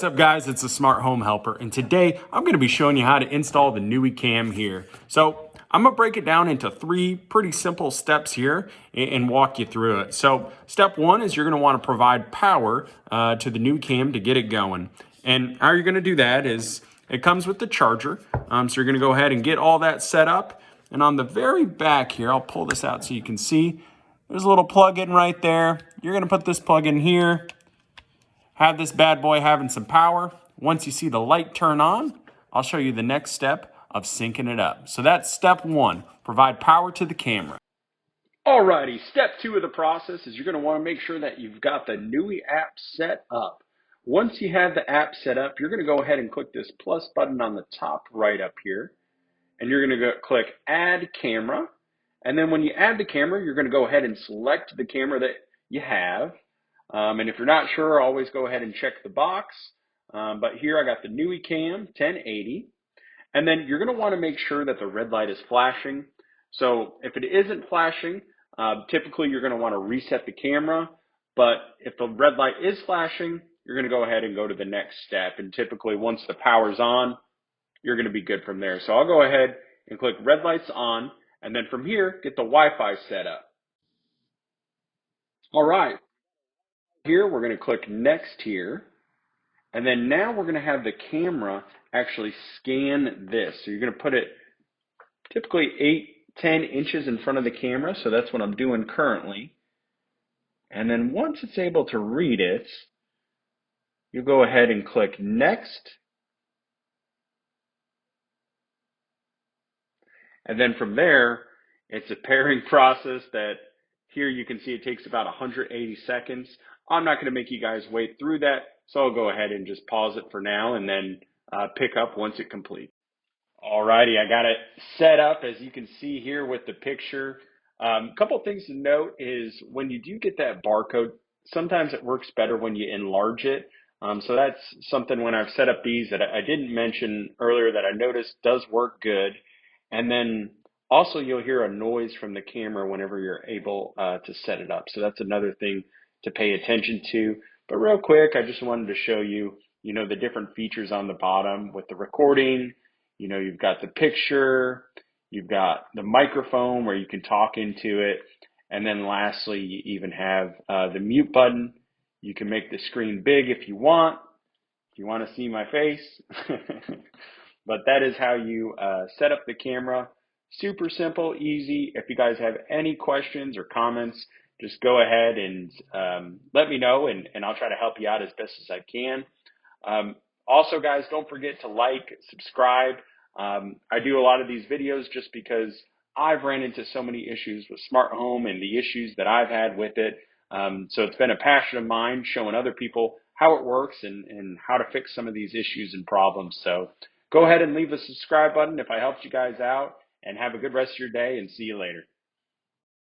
What's up guys, it's the Smart Home Helper, and today I'm going to be showing you how to install the Nooie Cam here. So I'm going to break it down into three pretty simple steps here and walk you through it. So step one is you're going to want to provide power to the Nooie Cam to get it going. And how you're going to do that is it comes with the charger. So you're going to go ahead and get all that set up. And on the very back here, I'll pull this out so you can see, there's a little plug-in right there. You're going to put this plug in here. Have this bad boy having some power. Once you see the light turn on, I'll show you the next step of syncing it up. So that's step one, provide power to the camera. Alrighty, step two of the process is you're going to want to make sure that you've got the Nooie app set up. Once you have the app set up, you're going to go ahead and click this plus button on the top right up here. And you're going to click add camera. And then when you add the camera, you're going to go ahead and select the camera that you have. And if you're not sure, always go ahead and check the box. But here I got the Nooie Cam 1080. And then you're going to want to make sure that the red light is flashing. So if it isn't flashing, typically you're going to want to reset the camera. But if the red light is flashing, you're going to go ahead and go to the next step. And typically once the power's on, you're going to be good from there. So I'll go ahead and click red lights on. And then from here, get the Wi-Fi set up. All right. Here, we're going to click next here. And then now we're going to have the camera actually scan this. So you're going to put it typically 8-10 inches in front of the camera. So that's what I'm doing currently. And then once it's able to read it, you go ahead and click next. And then from there, it's a pairing process that here you can see it takes about 180 seconds. I'm not going to make you guys wait through that, so I'll go ahead and just pause it for now and then pick up once it completes. Alrighty, I got it set up as you can see here with the picture. A couple of things to note is when you do get that barcode, sometimes it works better when you enlarge it. So that's something when I've set up these that I didn't mention earlier that I noticed does work good. And then also you'll hear a noise from the camera whenever you're able to set it up. So that's another thing to pay attention to. But real quick, I just wanted to show you, the different features on the bottom with the recording. You've got the picture, you've got the microphone where you can talk into it. And then lastly, you even have the mute button. You can make the screen big if you want to see my face. But that is how you set up the camera. Super simple, easy. If you guys have any questions or comments, just go ahead and let me know, and I'll try to help you out as best as I can. Also, guys, don't forget to like, subscribe. I do a lot of these videos just because I've ran into so many issues with smart home and the issues that I've had with it. So it's been a passion of mine showing other people how it works and how to fix some of these issues and problems. So go ahead and leave a subscribe button if I helped you guys out, and have a good rest of your day, and see you later.